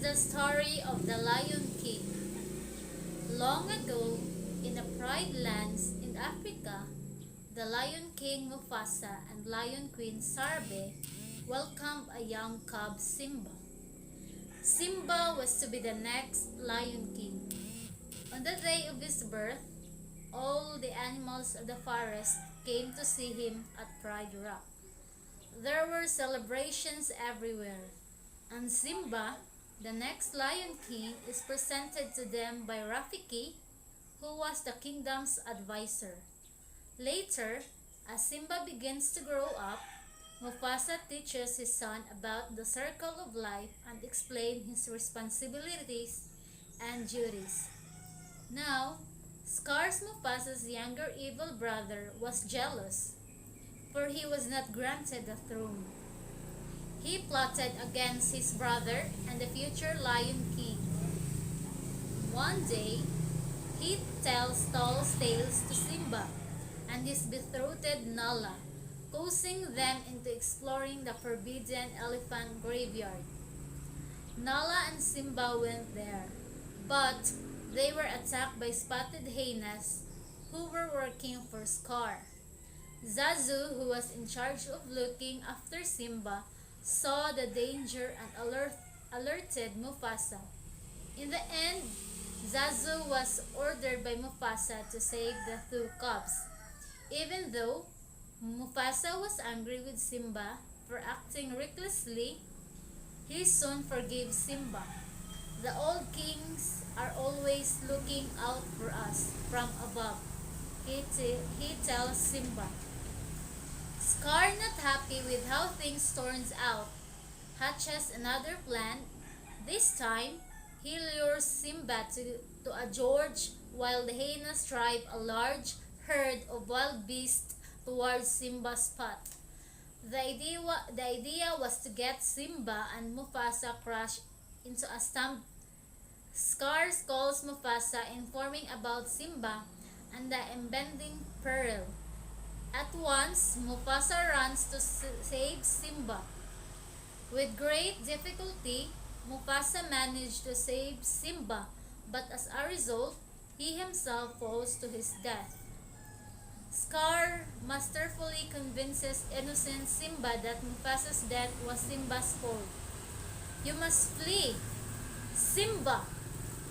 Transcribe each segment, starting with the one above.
the story of the Lion King. Long ago, in the Pride Lands in Africa, the Lion King Mufasa and Lion Queen Sarbe welcomed a young cub Simba. Simba was to be the next Lion King. On the day of his birth, all the animals of the forest came to see him at Pride Rock. There were celebrations everywhere, and Simba, the next Lion King, is presented to them by Rafiki, who was the kingdom's advisor. Later, as Simba begins to grow up, Mufasa teaches his son about the circle of life and explains his responsibilities and duties. Now, Scar's Mufasa's younger evil brother was jealous, for he was not granted the throne. He plotted against his brother and the future Lion King. One day, he tells tall tales to Simba and his betrothed Nala, causing them into exploring the forbidden elephant graveyard. Nala and Simba went there, but they were attacked by spotted hyenas who were working for Scar. Zazu, who was in charge of looking after Simba, saw the danger and alerted Mufasa. In the end, Zazu was ordered by Mufasa to save the two cubs. Even though Mufasa was angry with Simba for acting recklessly, he soon forgave Simba. The old kings are always looking out for us from above, he tells Simba. Scar, not happy with how things turns out, hatches another plan. This time, he lures Simba to a gorge while the hyenas drive a large herd of wild beasts towards Simba's spot. The idea was to get Simba and Mufasa crushed into a stump. Scar calls Mufasa, informing about Simba and the impending peril. At once, Mufasa runs to save Simba. With great difficulty, Mufasa managed to save Simba, but as a result, he himself falls to his death. Scar masterfully convinces innocent Simba that Mufasa's death was Simba's fault. "You must flee, Simba!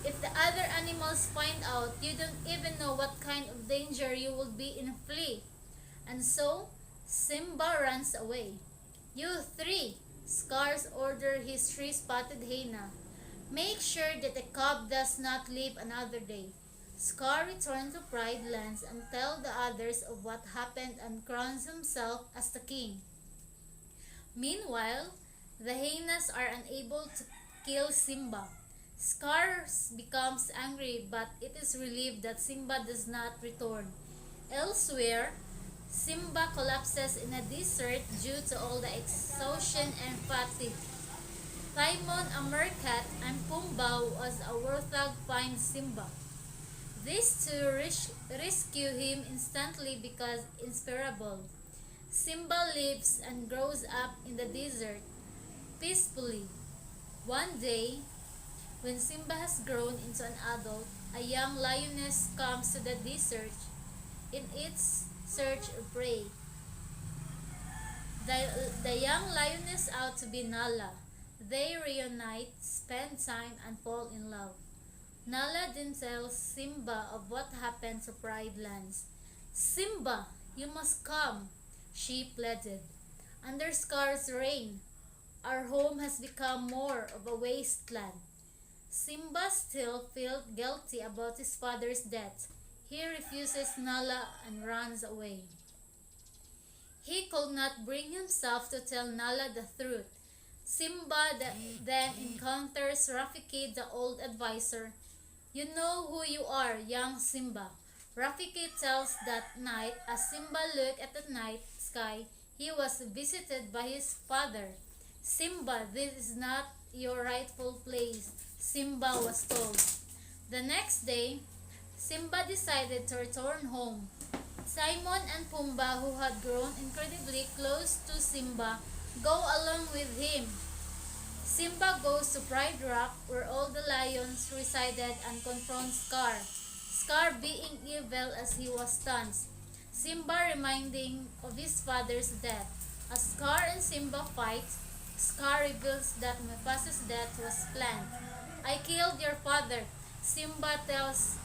If the other animals find out, you don't even know what kind of danger you will be in. Flee!" And so, Simba runs away. "You three," Scars order his three-spotted hyena, "make sure that the cub does not live another day." Scar returns to Pride Lands and tells the others of what happened and crowns himself as the king. Meanwhile, the hyenas are unable to kill Simba. Scar becomes angry, but it is relieved that Simba does not return. Elsewhere, Simba collapses in a desert due to all the exhaustion and fatigue. Timon, a meerkat, and Pumbaa as a warthog find Simba. These two rescue him instantly because inseparable. Simba lives and grows up in the desert peacefully. One day, when Simba has grown into an adult, a young lioness comes to the desert in its search of prey. The young lioness out to be Nala. They reunite, spend time, and fall in love. Nala then tells Simba of what happened to Pride Lands. "Simba, you must come," she pleaded. "Under Scar's reign, our home has become more of a wasteland." Simba still felt guilty about his father's death. He refuses Nala and runs away. He could not bring himself to tell Nala the truth. Simba then encounters Rafiki, the old advisor. "You know who you are, young Simba." Rafiki tells that night, as Simba looked at the night sky, he was visited by his father. "Simba, this is not your rightful place," Simba was told. The next day, Simba decided to return home. Timon and Pumbaa, who had grown incredibly close to Simba, go along with him. Simba goes to Pride Rock where all the lions resided and confronts Scar. Scar being evil as he was stunned. Simba reminding of his father's death. As Scar and Simba fight, Scar reveals that Mufasa's death was planned. I killed your father, Simba tells.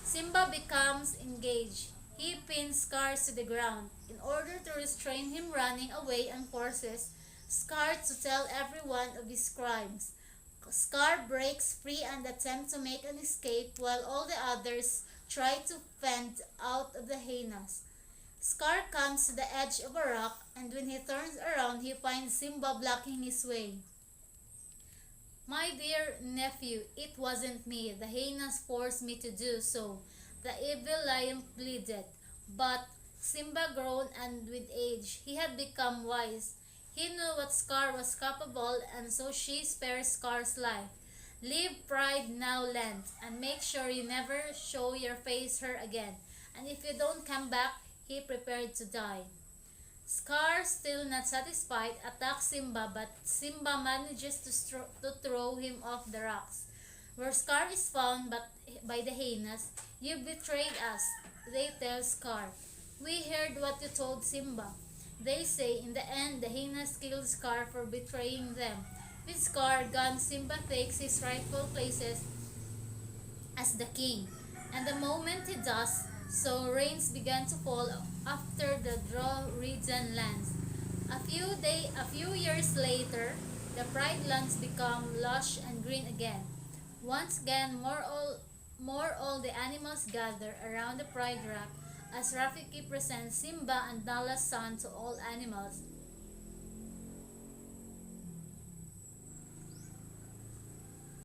Simba becomes engaged. He pins Scar to the ground. In order to restrain him running away and forces Scar to tell everyone of his crimes. Scar breaks free and attempts to make an escape while all the others try to fend out of the hyenas. Scar comes to the edge of a rock and when he turns around he finds Simba blocking his way. My dear nephew, it wasn't me. The hyenas forced me to do so. The evil lion pleaded. But Simba grown and with age, he had become wise. He knew what Scar was capable and so she spares Scar's life. Leave Pride now, land, and make sure you never show your face her again. And if you don't come back, he prepared to die. Scar, still not satisfied, attacks Simba but Simba manages to throw him off the rocks. Where Scar is found by the hyenas, you betrayed us, they tell Scar. We heard what you told Simba. They say in the end the hyenas killed Scar for betraying them. With Scar gone, Simba takes his rightful places as the king. And the moment he does, so rains began to fall after the drought-ridden lands. A few years later, the Pride lands become lush and green again. Once again, more all the animals gather around the Pride Rock as Rafiki presents Simba and Nala's son to all animals.